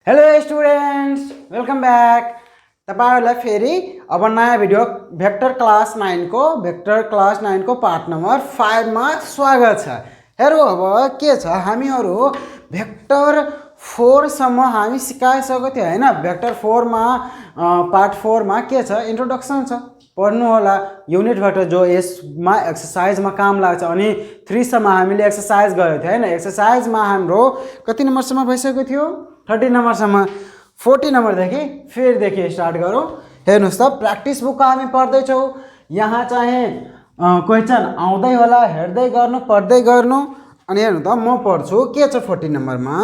Hello students, welcome back. तपाईहरुलाई फेरि अब नयाँ भिडियो भेक्टर क्लास 9 को पार्ट नम्बर 5 मा स्वागत छ। हेरौँ अब के छ, हामीहरु भेक्टर 4 सम्म हामी सिकाइसकेको थियो हैन। भेक्टर 4 मा पार्ट 4 मा के छ, इन्ट्रोडक्सन छ, पढ्नु होला। युनिट भेक्टर जो यसमा एक्सरसाइजमा काम लाग्छ। अनि 3 सम्म हामीले एक्सरसाइज गरेको थियो हैन। एक्सरसाइजमा हाम्रो कति नम्बरसम्म भइसकेको थियो, 30 नम्बरसम्म। 40 नम्बरदेखि फेरिदेखि स्टार्ट गरौँ। हेर्नुहोस् त, प्र्याक्टिस बुक हामी पढ्दैछौँ। यहाँ चाहिँ क्वेसन आउँदै होला, हेर्दै गर्नु, पढ्दै गर्नु। अनि हेर्नु त, म पढ्छु। के छ 40 नम्बरमा,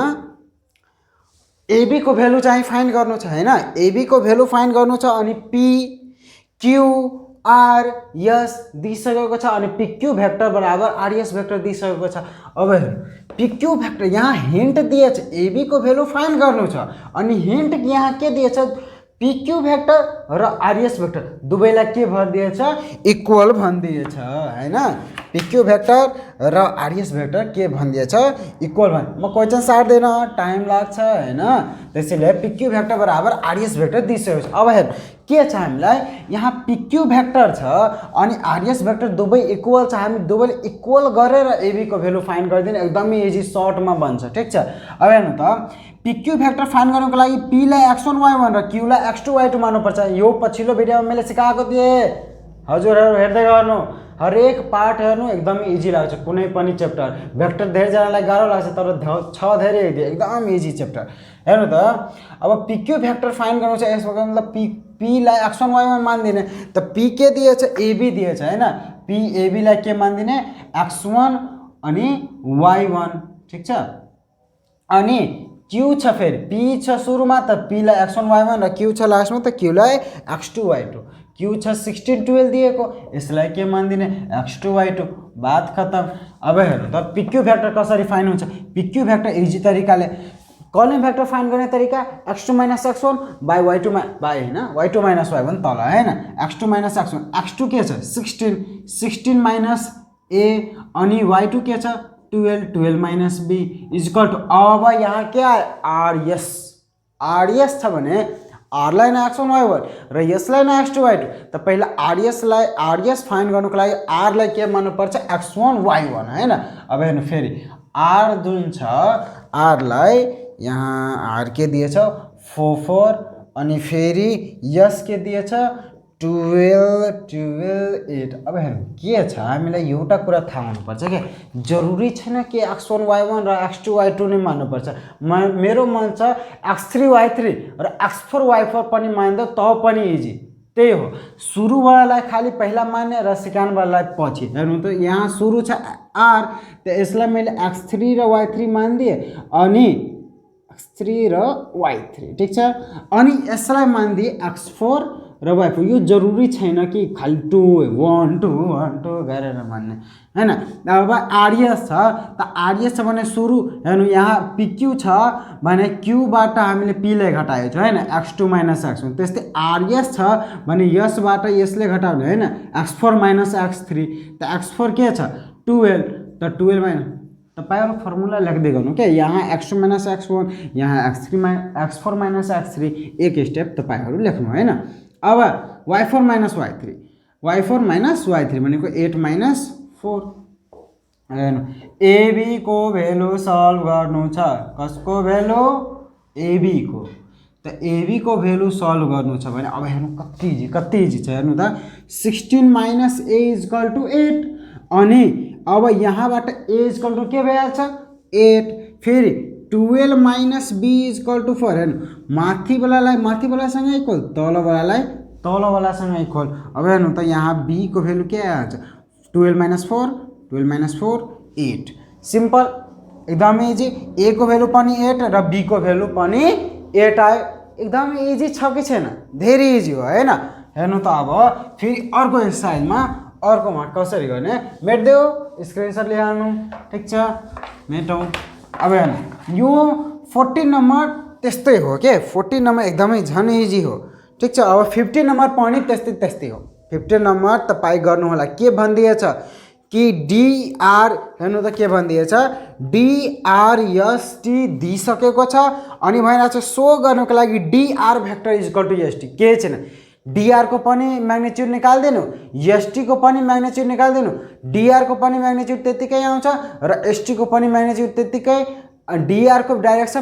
एबी को भ्यालु चाहिँ फाइन्ड गर्नु छ हैन। एबी को भ्यालु फाइन्ड गर्नु छ। अनि पी क्यू आर एस दिइसकेको छ। अनि पिक्यू भेक्टर बराबर आरएस भेक्टर दिइसकेको छ। अब हेर्नु, पिक्यू भेक्टर यहाँ हिन्ट दिएछ, एबी को भ्यालु फाइन्ड गर्नु छ। अनि हिन्ट यहाँ के दिएछ, पिक्यू भेक्टर र आरएस भेक्टर दुवैलाई के भनिदिएछ, इक्वल भनिदिएछ हैन। पिक्यू भेक्टर र आरएस भेक्टर के भनिदिएछ, इक्वल भन्। म क्वेसन सार्दैन, टाइम लाग्छ हैन। त्यसैले पिक्यू भेक्टर बराबर आरएस भेक्टर दिइसकेको छ। अब हेर के छ, हामीलाई यहाँ पिक्यू भेक्टर छ अनि आरएस भेक्टर दुवै इक्वल छ। हामी दुवैले इक्वल गरेर एबी को भ्यालु फाइन्ड गरिदिने, एकदमै इजी, सर्टमा बन्छ। ठिक छ। अब हेर्नु त, पिक्यू भेक्टर फाइन्ड गर्नको लागि पी लाई x1 y1 र क्यू लाई x2 y2 मान्नुपर्छ। यो पछिल्लो भिडियोमा मैले सिकाएको थिएँ, हजुरहरू हेर्दै गर्नु। हरेक पार्ट हेर्नु, एकदमै इजी लाग्छ। कुनै पनि च्याप्टर भेक्टर धेरैजनालाई गाह्रो लाग्छ, तर छ धेरै एकदम इजी च्याप्टर। हेर्नु त, अब पिक्यू भेक्टर फाइन्ड गर्नु छ। यसको मतलब पी लाई x1 y1 मान्दिने, त पी के दिएछ, एबी दिएछ हैन। पी एबी लाई के मान्दिने, x1 अनि y1। ठिक छ। अनि क्यू छ, फेरि पी छ सुरुमा, त पी लाई x1 y1 र क्यू छ लास्टमा, त क्यू लाई x2 y2। क्यू छ 16 12 दिएको, यसलाई के मान्दिने, x2 y2। बात खतम। अब हेर्नु त, पिक्यू भेक्टर कसरी फाइन्ड हुन्छ। पिक्यू भेक्टर इजी तरिकाले, कलम भेक्टर फाइन्ड गर्ने तरिका x2 - x1 by y2 by हैन, y2 - y1 तल हैन। x2 - x1, x2 के छ 16 माइनस a, अनि y2 के छ 12 - b इक्वल टु, अब यहाँ के आयो, आरएस छ भने आर लाई न x1 y1 र यसलाई न x2 y2। त पहिला आरएस फाइन्ड गर्नुको लागि आर लाई के मान्नुपर्छ, x1 y1 हैन। अब हेर्नु फेरि, आर जुन छ, आर लाई यहाँ आर के दिएछ 4 अनि फेरि यस के दिएछ 12 8। अब हेर्नु के छ, हामीलाई एउटा कुरा थाहा हुनुपर्छ के, जरुरी छैन कि x1 y1 र x2 y2 नै मान्नुपर्छ। मेरो मन छ x3 y3 र x4 y4 पनि मान्दा त पनि इजी। त्यही हो, सुरुवालालाई खाली पहिला मान्ने र सेकेन्डवालालाई पछि। हेर्नु त, यहाँ सुरु छ आर, त यसलाई मैले x3 र y3 मानिदिएँ, अनि x3 र y3। ठिक छ। अनि यसलाई मानिदिएँ x4 र y4। यो जरुरी छैन कि खाली 2 1 2 1 2 गरेर मान्ने हैन। अब आरएस छ, त आरएस छ भने सुरु, हेर्नु यहाँ पिक्यू छ भने क्यूबाट हामीले पी लाई घटाएको छ हैन, x2 - x1। त्यस्तै आरएस छ भने यसबाट यसले घटाउने हैन, x4 - x3। त x4 के छ 12, त 12 तपाईहरु फर्मुला लेख्दै गर्नु के, यहाँ x2 - x1, यहाँ x4 - x3, एक स्टेप तपाईहरु लेख्नु हैन। अब y4 - y3, y4 - y3 भनेको 8 - 4। हेर्नु, एबी को भ्यालु सल्भ गर्नु छ। कसको भ्यालु, एबी को। त एबी को भ्यालु सल्भ गर्नु छ भने अब हेर्नु कति इजी छ। हेर्नु त, 16 - a = 8। अनि अब यहाँबाट a = के भइहाल्छ 8। फेरि 12 - b = 4। हेर्नु, माथिवालासँग इक्वल, तलवालासँग इक्वल। अब हेर्नु त, यहाँ b को भ्यालु के आइहाल्छ 12 - 4 8। सिम्पल, एकदमै इजी। a को भ्यालु पनि 8 र b को भ्यालु पनि 8 आयो। एकदमै इजी छ कि छैन, धेरै इजी हो हैन। हेर्नु त, अब फेरि अर्को एक्सरसाइजमा अर्कोमा कसरी गर्ने, मेट्देऊ, स्क्रिनशट लिइहाल्नु। ठिक छ, मेटौँ। अब हेर्नु, यो 14 नम्बर त्यस्तै हो के, 14 नम्बर एकदमै झन् इजी हो। ठिक छ। अब 15 नम्बर पनि त्यस्तै हो। 15 नम्बर तपाईँ गर्नु होला, के भनिदिएछ, कि डिआर हेर्नु त के भनिदिएछ डिआरएसटी दिइसकेको छ अनि भइरहेको छ सो गर्नको लागि D R vector is equal to S T केही छैन डिआर को पनि म्याग्निट्युड निकाल्दिनु एसटी को पनि म्याग्निट्युड निकाल्दिनु डिआर को पनि म्याग्निट्युड त्यतिकै आउँछ र एसटी को पनि म्याग्निट्युड त्यतिकै डिआर को डाइरेक्सन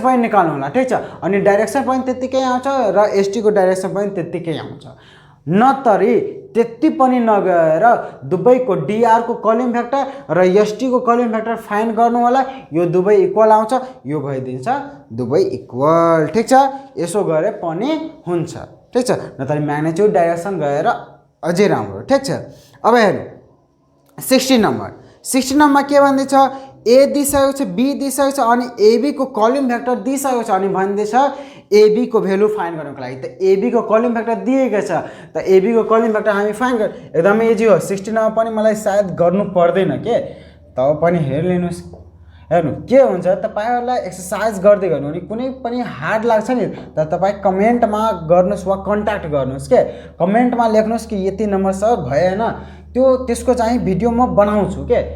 पनि निकाल्नु होला ठीक छ अनि डाइरेक्सन पनि त्यतिकै आउँछ र एसटी को डाइरेक्सन पनि त्यतिकै आउँछ नतरी त्यति पनि नगएर दुवैको डिआर को कॉलम भेक्टर र एसटी को कॉलम भेक्टर फाइन्ड गर्नु होला यो दुवै इक्वल आउँछ यो भइदिन्छ दुवै इक्वल ठीक छ यसो गरे पनि हुन्छ ठीक छ नतरी म्याग्निट्युड डाइरेक्सन गएर अझै राम्रो ठीक छ अब हेर्नु 16 नम्बरमा के भन्दैछ ए दिइसकेको छ बी दिइसकेको छ अनि एबी को कॉलम भेक्टर दिइसकेको छ अनि भन्दैछ एबी को भ्यालु फाइन्ड गर्नको लागि त एबी को कॉलम भेक्टर दिएको छ त एबी को कॉलम भेक्टर हामी फाइन्ड गर एकदमै इजी हो 16 मा पनि मलाई सायद गर्नु पर्दैन के तब पनि हेर्लिनुस् हेर्नु के हुन्छ तपाईहरुलाई एक्सरसाइज गर्दै गर्नु अनि कुनै पनि हार्ड लाग्छ नि त तपाई कमेन्टमा गर्नुस् वा कन्ट्याक्ट गर्नुस् के कमेन्टमा लेख्नुस् कि यति नम्बर सर भएन त्यो त्यसको चाहिँ भिडियो म बनाउँछु के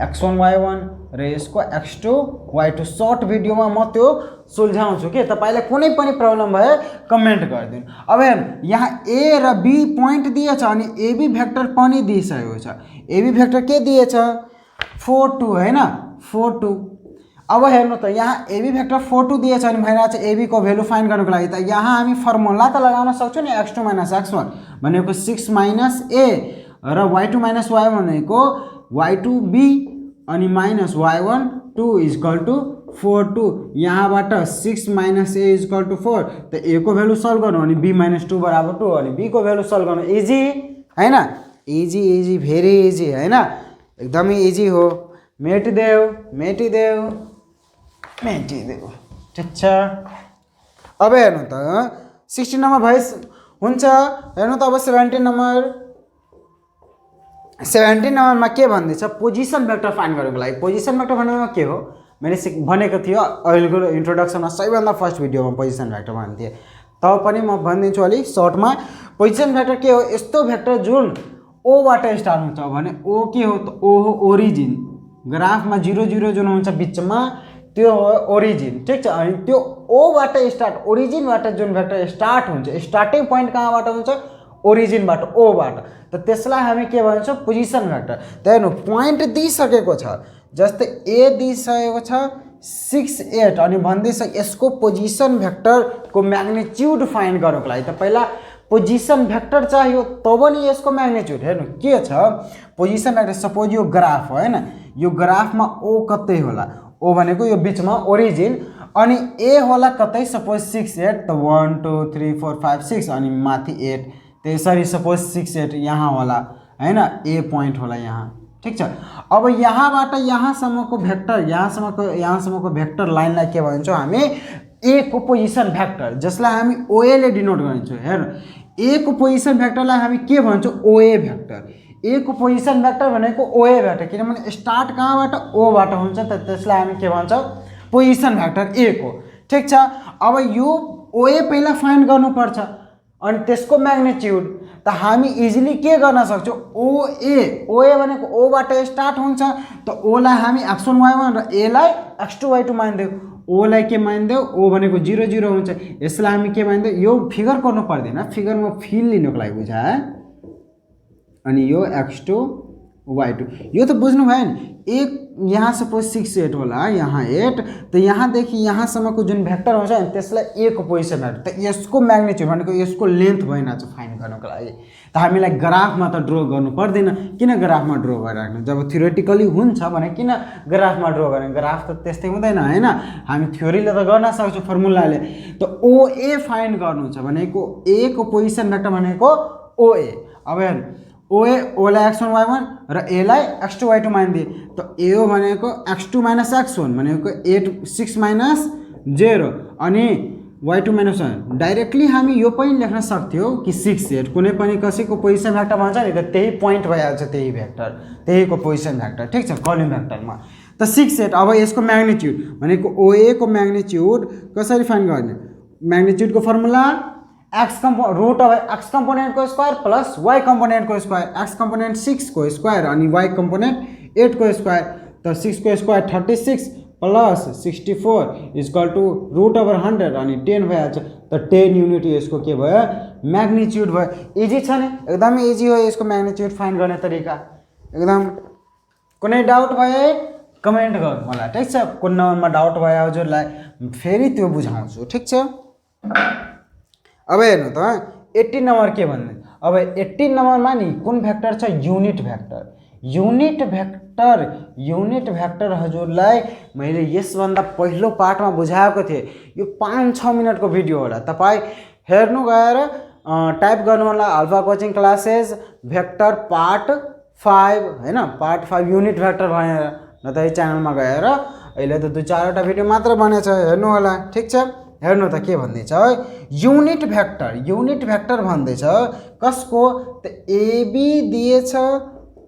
x1 y1 र यसको x2 y2 सर्ट भिडियोमा म त्यो सुल्झाउँछु के तपाईलाई कुनै पनि प्रब्लम भए कमेन्ट गरिदिनु अब हेर्नु यहाँ a र b पोइन्ट दिएछ अनि ab भेक्टर पनि दिइसकेको छ ab भेक्टर के दिएछ 4 2 हैन 4 2 अब हेर्नु त यहाँ ab भेक्टर 4 2 दिएछ अनि भइरहेछ ab को भ्यालु फाइन्ड गर्नको लागि त यहाँ हामी फर्मुला त लगाउन सक्छौं नि x2 x1 भनेको 6 a र y2 y1 भनेको y2b अनि minus y1 2 is equal to 4 2 यहाँबाट 6 a इज इक्वल टु 4 त a को भ्यालु सल्भ गर्नु अनि b - 2 बराबर 2 अनि b को भ्यालु सल्भ गर्नु इजी हैन इजी भेरी इजी हैन एकदमै इजी हो मेटिदेऊ ठीक छ अब हेर्नु त 16 नम्बर भइ हुन्छ हेर्नु त अब 17 नम्बरमा के भन्दैछ पोजिसन भेक्टर फाइन्ड गर्नको लागि पोजिसन भेक्टर भनेको के हो मैले भनेको थियो अहिलेको इन्ट्रोडक्सनमा सबैभन्दा फर्स्ट भिडियोमा पोजिसन भेक्टर भन्ने थिए तब पनि म भनिदिन्छु अलि सर्टमा पोजिसन भेक्टर के हो यस्तो भेक्टर जुन ओ बाट स्टार्ट हुन्छ भने ओ के हो त ओ हो ओरिजिन ग्राफमा 0 0 जुन हुन्छ बीचमा त्यो हो ओरिजिन ठीक छ अनि त्यो ओ बाट स्टार्ट ओरिजिनबाट जुन भेक्टर स्टार्ट हुन्छ स्टार्टिङ पोइन्ट कहाँबाट हुन्छ ओरिजिनबाट ओ बाट त त्यसलाई हामी के भन्छौं पोजिसन भेक्टर त हेर्नु पोइन्ट दिइसकेको छ जस्तै ए दिइसकेको छ 6 8 अनि भन्दैछ यसको पोजिसन भेक्टर को म्याग्निट्युड फाइन्ड गर्नको लागि त पहिला पोजिसन भेक्टर चाहियो तब नि यसको म्याग्निट्युड हेर्नु के छ पोजिसन भेक्टर सपोज यो ग्राफ हो हैन यो ग्राफमा ओ कतै होला ओ भनेको यो बीचमा ओरिजिन अनि ए होला कतै सपोज 6 8 त 1 2 3 4 5 6 अनि माथि 8 त्यसरी सपोज 6 8 यहाँ होला हैन ए पोइन्ट होला यहाँ ठीक छ अब यहाँबाट यहाँसम्मको भेक्टर यहाँसम्मको भेक्टर लाइनलाई के भन्छौं हामी ए को पोजिसन भेक्टर जसलाई हामी ओए ले डिनोट गरिन्छौं हेर्नु ए को पोजिसन भेक्टरलाई हामी के भन्छौं ओए भेक्टर ए को पोजिसन भेक्टर भनेको ओए भेक्टर किनभने स्टार्ट कहाँबाट ओ बाट हुन्छ त त्यसलाई हामी के भन्छौं पोजिसन भेक्टर ए को ठीक छ अब यो ओए पहिला फाइन्ड गर्नु पर्छ अनि त्यसको म्याग्निट्युड त हामी इजिली के गर्न सक्छौं ओए भनेको ओ बाट स्टार्ट हुन्छ त ओ लाई हामी x1 y1 र ए लाई x2 y2 मान्देऊ ओ लाई के मान्देऊ ओ भनेको 0 0 हुन्छ यसलाई हामी के मान्देऊ यो फिगर गर्नु पर्दैन फिगरमा फिल लिनको लागि बुझाए अनि यो x2 y2 यो त बुझ्नु भयो नि एक यहाँ सपोज 6 8 होला यहाँ 8 त यहाँ देखि यहाँ सम्मको जुन भेक्टर हुन्छ नि त्यसलाई ए को पोजिसन भेक्टर त यसको म्याग्निट्युड भनेको यसको लेन्थ भएन छ फाइन्ड गर्नको लागि त हामीलाई ग्राफमा त ड्रा गर्नु पर्दैन किन ग्राफमा ड्रा गरिराख्नु जब थ्योरेटिकली हुन्छ भने किन ग्राफमा ड्रा गर्ने ग्राफ त त्यस्तै हुँदैन हैन हामी थ्योरीले त गर्न सक्छौं फर्मुलाले त ओए फाइन्ड गर्नु छ भनेको ए को पोजिसन भेक्टर भनेको ओए अब हेर्नु ओए ओ लाई x1 y1 र ए लाई x2 y2 मान्दिए त ए हो भनेको x2 - x1 भनेको 8 6 - 0 अनि y2 - 1 डाइरेक्टली हामी यो पनि लेख्न सक्थ्यौ कि 6 8 कुनै पनि कसैको पोजिसन भेक्टर भन्छ नि त त्यही पोइन्ट भइहाल्छ त्यही भेक्टर त्यहीको पोजिसन भेक्टर ठीक छ कलम भेक्टरमा त 6 8 अब यसको म्याग्निट्युड भनेको ओए को म्याग्निट्युड कसरी फाइन्ड गर्ने म्याग्निट्युड को फर्मुला रूट अफ एक्स कम्पोनेन्टको स्क्वायर प्लस वाई कम्पोनेन्टको स्क्वायर, एक्स कम्पोनेन्ट 6 को स्क्वायर अनि वाई कम्पोनेन्ट 8 को स्क्वायर। त 6 को square 36 plus 64 equal to root over 100 अनि 10 भइहाल्छ। त 10 युनिट यसको के भयो, म्याग्निट्युड भयो। इजी छ नि, एकदमै इजी हो यसको म्याग्निट्युड फाइन्ड गर्ने तरिका एकदम। कुनै डाउट भए कमेन्ट गर्नु मलाई, ठिक छ। कुन नम्बरमा डाउट भयो हजुरलाई फेरि त्यो बुझाउँछु, ठिक छ। अब हेर्नु त 18 नम्बर के भन्ने। अब 18 नम्बरमा नि कुन भेक्टर छ, युनिट भेक्टर। युनिट भेक्टर हजुरलाई मैले यसभन्दा पहिलो पार्टमा बुझाएको थिएँ। यो 5-6 मिनटको भिडियो होला, तपाईँ हेर्नु गएर टाइप गर्नु होला alpha coaching classes vector part 5 हैन, पार्ट 5 युनिट भेक्टर भनेर। न त च्यानलमा गएर अहिले त 2-4वटा भिडियो मात्र बनेछ, हेर्नु होला, ठिक छ। हेर्नु त के भन्दैछ, युनिट भेक्टर भन्दैछ कसको, त एबी दिएछ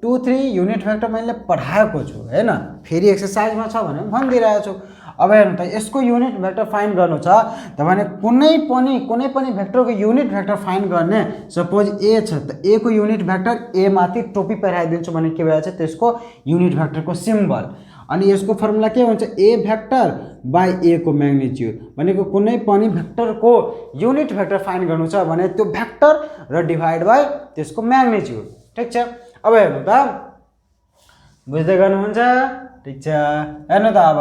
2 3 युनिट भेक्टर मैले पढाएको छु हैन, फेरि एक्सरसाइजमा छ भने भनिदिरहेको छु। अब हेर्नु त यसको युनिट भेक्टर फाइन्ड गर्नु छ त भने कुनै पनि भेक्टरको युनिट भेक्टर फाइन्ड गर्ने। सपोज ए छ त ए को युनिट भेक्टर ए माथि टोपी पहिराइदिन्छु भने के भइहाल्छ, त्यसको युनिट भेक्टरको सिम्बल। अनि यसको फर्मुला के हुन्छ, ए भेक्टर बाई ए को म्याग्निट्युड भनेको कुनै पनि भेक्टरको युनिट भेक्टर फाइन्ड गर्नु छ भने त्यो भेक्टर र डिभाइड बाई त्यसको म्याग्निट्युड, ठिक छ। अब हेर्नु त बुझ्दै गर्नुहुन्छ, ठिक छ। हेर्नु त अब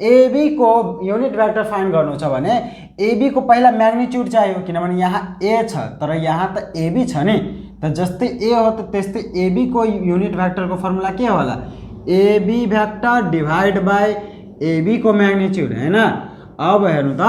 एबी को युनिट भेक्टर फाइन्ड गर्नु छ भने एबी को पहिला म्याग्निट्युड चाहियो, किनभने यहाँ ए छ तर यहाँ त एबी छ नि। त जस्तै ए हो त त्यस्तै एबी को युनिट भेक्टरको फर्मुला के होला, A B vector divide by A B को म्याग्निट्युड हैन। अब हेर्नु त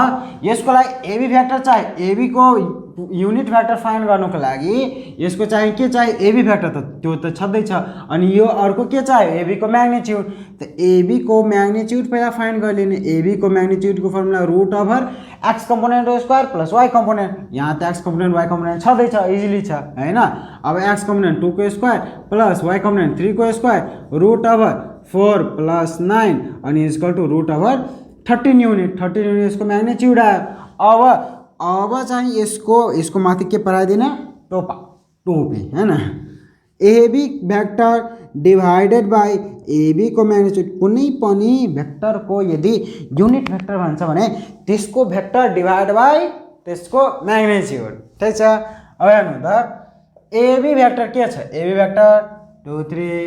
यसको लागि एबी भेक्टर चाहियो, एबी को युनिट भेक्टर फाइन्ड गर्नुको लागि यसको चाहिँ के चाहियो, एबी भेक्टर, त त्यो त छँदैछ। अनि यो अर्को के चाहियो, एबी को म्याग्निट्युड। त एबी को म्याग्निट्युड पहिला फाइन्ड गरिलिने। एबी को म्याग्निट्युडको formula root over x component square plus y component. यहाँ त एक्स कम्पोनेन्ट वाई कम्पोनेन्ट छँदैछ, इजिली छ हैन। अब एक्स कम्पोनेन्ट 2 को स्क्वायर प्लस वाई कम्पोनेन्ट 3 को स्क्वायर रूट ओभर 4 प्लस 9 अनि equal to root over 13 unit यसको म्याग्निट्युड आयो। अब चाहिँ यसको माथि के पराइदिने, टोपी हैन। A B vector divided by A B को म्याग्निट्युड। कुनै पनि भेक्टरको यदि युनिट भेक्टर भन्छ भने त्यसको भेक्टर डिभाइड बाई त्यसको म्याग्निट्युड, ठिक छ। अब हेर्नु त एबी भेक्टर के छ, एबी भेक्टर 2 3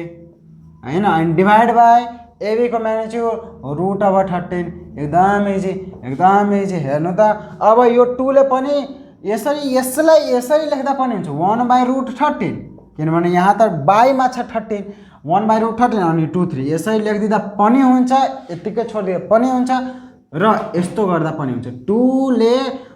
हैन, अनि डिभाइड बाई एबी को म्याग्निट्युड रूट ओभर 13। एकदम इजी। हेर्नु त अब यो 2 ले पनि यसरी लेख्दा पनि हुन्छ 1 बाई रूट 13, किनभने यहाँ त बाईमा छ 13, 1 बाई रूट 13 अनि 2 3 यसरी लेखिदिँदा पनि हुन्छ, यत्तिकै छोडिदिए पनि हुन्छ र यस्तो गर्दा पनि हुन्छ। 2 ले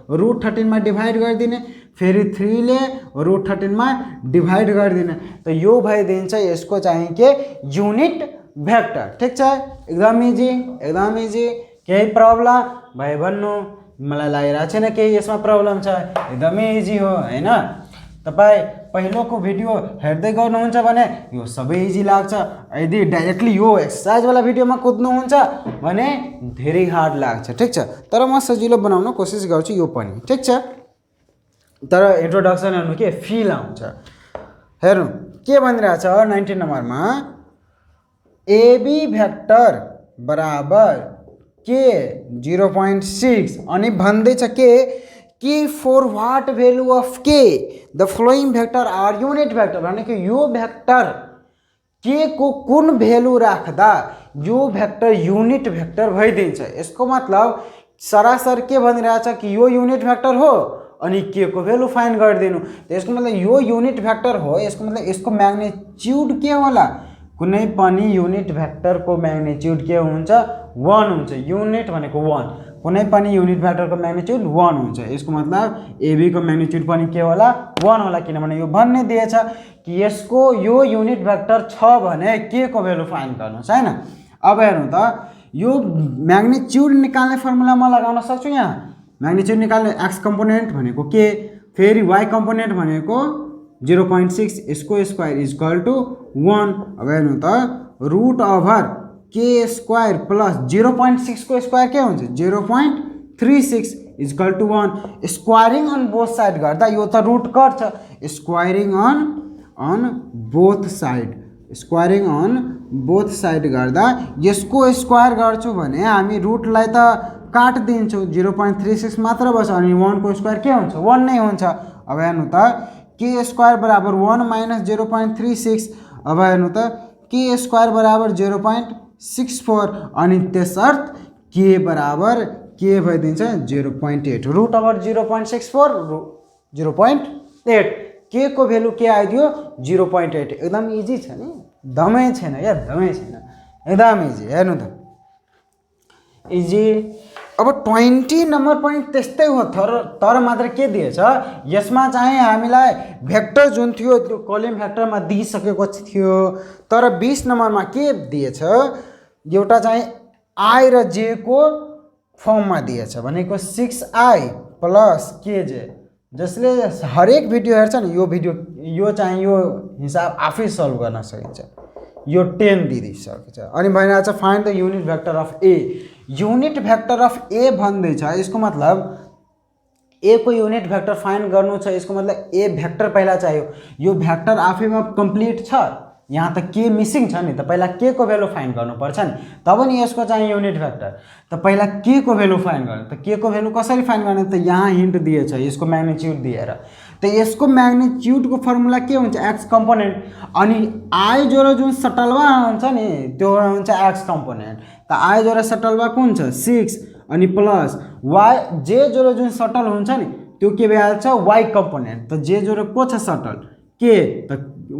रूट 13 मा डिभाइड गरिदिने, फेरि 3 ले रूट 13 मा डिभाइड गरिदिने। त यो भइदिन्छ यसको चाहिँ के युनिट भेक्टर, ठिक छ। एकदम इजी। केही प्रब्लम भए भन्नु, मलाई लागिरहेको छैन केही यसमा प्रब्लम छ, एकदमै इजी हो हैन। तपाईँ पहिलोको भिडियो हेर्दै गर्नुहुन्छ भने यो सबै इजी लाग्छ। यदि डाइरेक्टली यो एक्सरसाइजवाला भिडियोमा कुद्नुहुन्छ भने धेरै हार्ड लाग्छ, ठिक छ। तर म सजिलो बनाउन कोसिस गर्छु यो पनि, ठिक छ। तर इन्ट्रोडक्सन हेर्नु के फिल आउँछ। हेर्नु के भनिरहेछ 19 नम्बरमा, एबी भेक्टर बराबर के 0.6 अनि भन्दैछ के for what value of K the following vector are unit vector. भनेको यो भेक्टर के को कुन भ्यालु राख्दा यो भेक्टर युनिट भेक्टर भइदिन्छ। यसको मतलब सरासर के भनिरहेछ कि यो युनिट भेक्टर हो अनि के को भ्यालु फाइन्ड गरिदिनु। त्यसको मतलब यो युनिट भेक्टर हो, यसको मतलब यसको म्याग्निट्युड के होला, कुनै पनि युनिट भेक्टरको म्याग्निट्युड के हुन्छ, 1 हुन्छ। युनिट भनेको 1, कुनै पनि युनिट भेक्टरको म्याग्निट्युड 1 हुन्छ। यसको मतलब एबी को म्याग्निट्युड पनि के होला, 1 होला, किनभने यो भन्ने दिएछ कि यसको यो युनिट भेक्टर छ भने के को भ्यालु फाइन्ड गर्नुस् हैन। अब हेर्नु त यो म्याग्निट्युड निकाल्ने फर्मुला म लगाउन सक्छु। यहाँ म्याग्निट्युड निकाल्ने एक्स कम्पोनेन्ट भनेको के, फेरि वाई कम्पोनेन्ट भनेको 0.6 यसको स्क्वायर इक्वल टू 1। अब हेर्नु त root over k square plus 0.6 को स्क्वायर के हुन्छ 0.36 equal to 1 squaring on both side गर्दा यो त रुट कट्छ squaring on both side squaring on both side गर्दा यसको स्क्वायर गर्छु भने हामी रुटलाई त काट दिन्छौँ 0.36 मात्र बस्छ अनि 1 को स्क्वायर के हुन्छ 1 नै हुन्छ। अब हेर्नु त के स्क्वायर बराबर 1 माइनस 0.36 अब हेर्नु त के स्क्वायर बराबर 0.64 अनि त्यसर्थ के बराबर के भइदिन्छ 0.8 रुट ओभर 0.64 0.8 के को भ्यालु के आइदियो 0.8 एकदम इजी छ नि दमै छैन यार दमै छैन एकदम इजी हेर्नु त इजी। अब 20 नम्बर पनि त्यस्तै हो तर मात्र के दिएछ यसमा चाहिँ हामीलाई भेक्टर जुन थियो त्यो कलम भेक्टरमा दिइसकेको थियो तर 20 नम्बरमा के दिएछ एउटा चाहिँ आई र जे को फर्ममा दिएछ भनेको 6i प्लस kj जसले हरेक भिडियो हेर्छ नि यो भिडियो यो चाहिँ यो हिसाब आफै सल्भ गर्न सकिन्छ यो 10 दिइसकेछ। अनि भइरहेछ find the unit vector of A unit vector of A भन्दैछ यसको मतलब ए को युनिट भेक्टर फाइन्ड गर्नु छ यसको मतलब ए भेक्टर पहिला चाहियो यो भेक्टर आफैमा कम्प्लिट छ यहाँ त के मिसिङ छ नि त पहिला के को भ्यालु फाइन्ड गर्नुपर्छ नि तब नि यसको चाहिँ युनिट भेक्टर त पहिला के को भ्यालु फाइन्ड गर्नु त के को भ्यालु कसरी फाइन्ड गर्ने त यहाँ हिन्ट दिएछ यसको म्याग्निट्युड दिएर त यसको म्याग्निट्युडको फर्मुला के हुन्छ एक्स कम्पोनेन्ट अनि आई जोरो जुन सटलवा हुन्छ नि त्यो हुन्छ एक्स कम्पोनेन्ट त आई जोरो सटलवा कुन छ 6 अनि प्लस वाई जे जोरो जुन सटल हुन्छ नि त्यो के भइहाल्छ वाई कम्पोनेन्ट त जे जोरो को छ सटल के त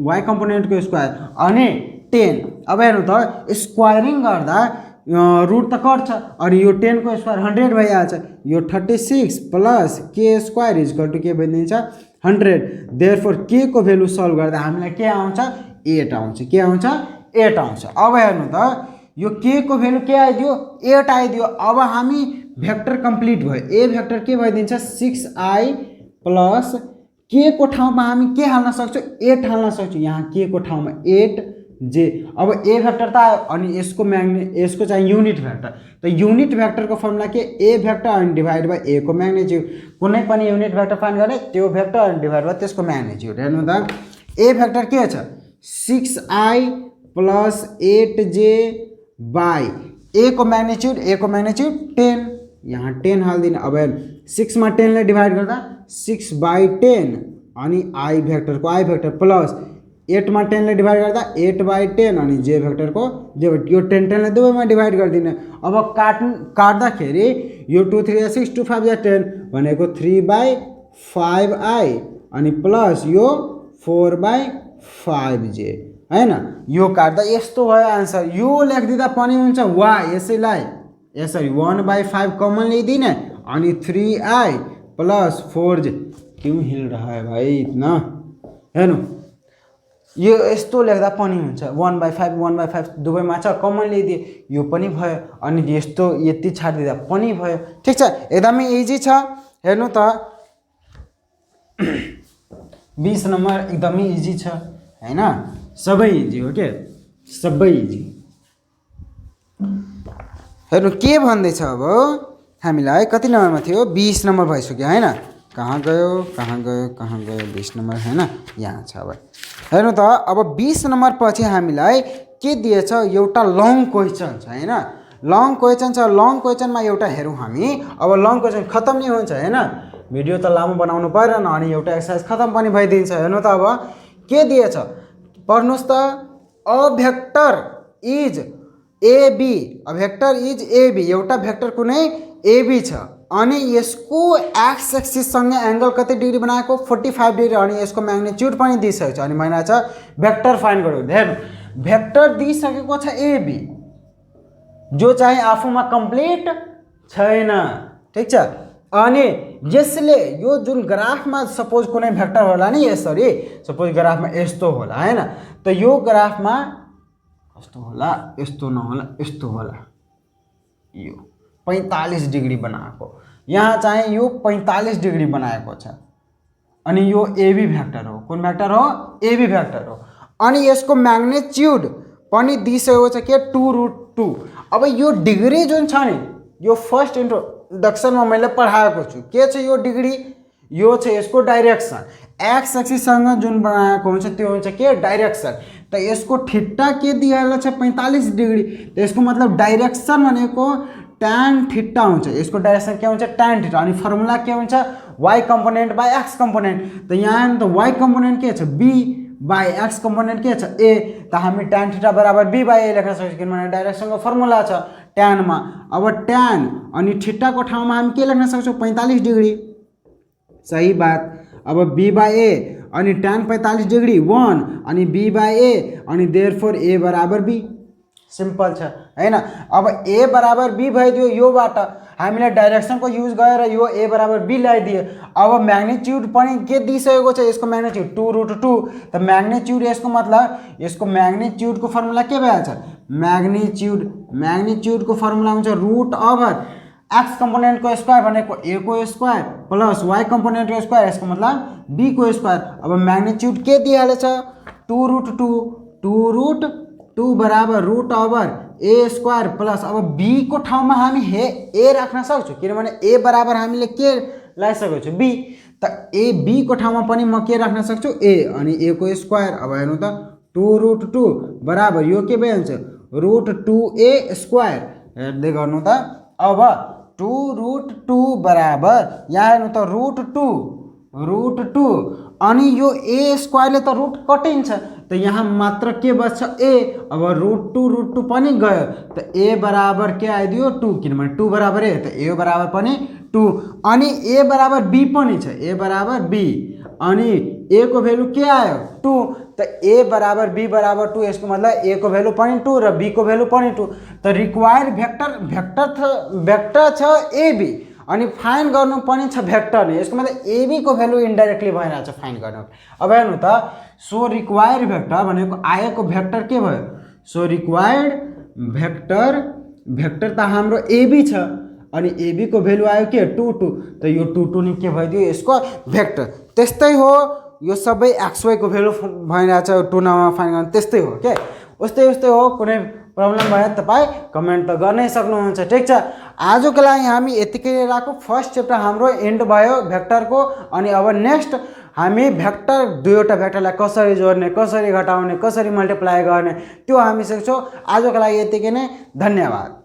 वाई कम्पोनेन्टको स्क्वायर अनि 10 अब हेर्नु त स्क्वायरिङ गर्दा रुट त कट्छ अनि यो 10 को स्क्वायर 100 भइहाल्छ यो 36 प्लस के स्क्वायर इक्वल टु के भइदिन्छ 100 देयरफोर के को भ्यालु सल्भ गर्दा हामीलाई के आउँछ 8 आउँछ के आउँछ 8 आउँछ। अब हेर्नु त यो के को भ्यालु के आइदियो 8 आइदियो। अब हामी भेक्टर कम्प्लिट भयो ए भेक्टर के भइदिन्छ 6i प्लस के को ठाउँमा हामी के हाल्न सक्छौँ 8 हाल्न सक्छौँ यहाँ के को ठाउँमा 8j। अब ए भेक्टर त आयो अनि यसको चाहिँ युनिट भेक्टर त युनिट भेक्टरको फर्मुला के ए भेक्टर अनि डिभाइड बाइ ए को म्याग्निट्युड कुनै पनि युनिट भेक्टर फाइन्ड गर्ने त्यो भेक्टर अनि डिभाइड बाइ त्यसको म्याग्निट्युड। हेर्नु त ए भेक्टर के छ 6i प्लस 8j बाई ए को म्याग्निट्युड 10 यहाँ 10 हाल्दिनु। अब 6 मा 10 ले डिभाइड गर्दा 6/10 अनि आई भेक्टर प्लस 8 मा 10 ले डिभाइड गर्दा 8/10 अनि जे भेक्टर को जे यो 10 ले दुवैमा डिभाइड गरिदिनु। अब काट्दाखेरि यो 2 3 6 2 5 10 भनेको 3/5i अनि प्लस यो 4/5j हैन यो काट्दा यस्तो भयो आन्सर। यो लेखिदिँदा पनि हुन्छ वा यसैलाई यसरी 1/5 कमन लिइदिने अनि 3i प्लस 4j क्यों हिल रहा है भाई इतना हेर्नु यो यस्तो लेख्दा पनि हुन्छ 1/5 दुवैमा छ कमन लिइदिए यो पनि भयो अनि यस्तो यति छाडिदिँदा पनि भयो ठिक छ एकदमै इजी छ। हेर्नु त 20 नम्बर एकदमै इजी छ हैन सबै इजी हो के सबै इजी। हेर्नु के भन्दैछ अब हामीलाई कति नम्बरमा थियो 20 नम्बर भइसक्यो हैन कहाँ गयो 20 नम्बर हैन यहाँ छ। अब हेर्नु त अब 20 नम्बर पछि हामीलाई के दिएछ एउटा लङ क्वेसन छ हैन लङ क्वेसन छ। लङ क्वेसनमा एउटा हेरौँ हामी। अब लङ क्वेसन खत्म नै हुन्छ हैन भिडियो त लामो बनाउनु पर्दैन अनि एउटा एक्सरसाइज खत्म पनि भइदिन्छ। हेर्नु त अब के दिएछ पढ्नुस् त a vector is A B a vector is A B एउटा भेक्टर कुनै एबी छ अनि यसको एक्स एक्सिस सँगै एंगल कति डिग्री बनाएको 45 डिग्री अनि यसको म्याग्निट्युड पनि दिइसकेको छ अनि भनिरहेको छ भेक्टर फाइन्ड गरौँ। हेर्नु भेक्टर दिइसकेको छ एबी जो चाहिँ आफूमा कम्प्लिट छैन ठीक छ अनि यसले यो जुन ग्राफमा सपोज कुनै भेक्टर होला नि यसरी सपोज ग्राफमा यस्तो होला हैन त यो ग्राफमा कस्तो होला यस्तो नहोला यस्तो होला यो 45 डिग्री बनाएको यहाँ चाहिँ यो 45 डिग्री बनाएको छ अनि यो एबी भेक्टर हो कुन भेक्टर हो एबी भेक्टर हो अनि यसको म्याग्निट्युड पनि दिइसकेको छ के 2√2। अब यो डिग्री जुन छ नि यो फर्स्ट इन्टु इंट्रोडक्सनमा मैले पढाएको छु। के छ यो डिग्री, यो छ यसको डाइरेक्सन। एक्स एक्सिससँग जुन बनाएको हुन्छ त्यो हुन्छ के डाइरेक्सन। त यसको ठिट्टा के दिएको छ 45 डिग्री। त यसको मतलब डाइरेक्सन भनेको tan थीटा हुन्छ। यसको डाइरेक्सन के हुन्छ tan थीटा। अनि फर्मुला के हुन्छ y component by x component. त यहाँ त y कम्पोनेन्ट के छ b बाई x कम्पोनेन्ट के छ a। त हामी tan थीटा बराबर b बाई a लेख्न सक्छौँ किनभने डाइरेक्सनको फर्मुला छ tan मा। अब tan अनि थीटा को ठाउँमा हामी के लेख्न सक्छौँ 45 डिग्री। सही बात। अब b बाई a अनि tan 45 डिग्री 1 अनि b बाई a अनि देयरफोर a बराबर b। सिम्पल छ हैन। अब a बराबर b भइदियो। योबाट हामीले डाइरेक्सनको युज गरेर यो a बराबर b ल्याइदिए। अब म्याग्निट्युड पनि के दिइसकेको छ यसको म्याग्निट्युड 2√2। त म्याग्निट्युड यसको मतलब यसको म्याग्निट्युडको फर्मुला के भइहाल्छ म्याग्निट्युडको फर्मुला हुन्छ रुट ओभर एक्स कम्पोनेन्टको स्क्वायर भनेको a को स्क्वायर प्लस y कम्पोनेन्टको स्क्वायर यसको मतलब b को स्क्वायर। अब म्याग्निट्युड के दिइहालेछ 2√2 बराबर root over a square plus अब b को ठाउँमा हामी a राख्न सक्छौँ किनभने a बराबर हामीले के लगाइसकेको छु b। त b को ठाउँमा पनि म के राख्न सक्छु a अनि a को स्क्वायर। अब हेर्नु त 2√2 बराबर यो के भइहाल्छ √2a स्क्वायर। हेर्दै गर्नु त। अब 2√2 बराबर यहाँ हेर्नु त √2 अनि यो a स्क्वायरले त रुट कटिन्छ। त यहाँ मात्र के बच्छ a। अब √2 पनि गयो। त a बराबर के आइदियो 2 किनभने 2 बराबर a। त a बराबर पनि 2 अनि a बराबर b पनि छ a बराबर b अनि a को भ्यालु के आयो 2। त a बराबर b बराबर 2 यसको मतलब a को भ्यालु पनि 2 र b को भ्यालु पनि 2। त रिक्वायर्ड भेक्टर छ ab अनि फाइन गर्नु पनि छ भेक्टर नै। यसको मतलब ab को भ्यालु इन्डाइरेक्टली भइरहेछ फाइन गर्नु। अब हेर्नु त सो रिक्वायर्ड भेक्टर भनेको आएको भेक्टर के भयो सो रिक्वायर्ड भेक्टर त हाम्रो ab छ अनि ab को भ्यालु आयो के 2 2। त यो 2 2 नि के भइदियो यसको भेक्टर। त्यस्तै हो यो सबै xy को भ्यालु भइरहेछ 2 नम्बरमा फाइन गर्नु त्यस्तै हो के। उस्तै हो। कुनै प्रब्लम भयो तपाईँ कमेन्ट त गर्नै सक्नुहुन्छ। ठिक छ। आजको लागि हामी यतिकै राखौँ। फर्स्ट च्याप्टर हाम्रो एन्ड भयो भेक्टरको। अनि अब नेक्स्ट हामी भेक्टर दुईवटा भेक्टरलाई कसरी जोड्ने कसरी घटाउने कसरी मल्टिप्लाई गर्ने त्यो हामी सिक्छौँ। आजको लागि यतिकै नै। धन्यवाद।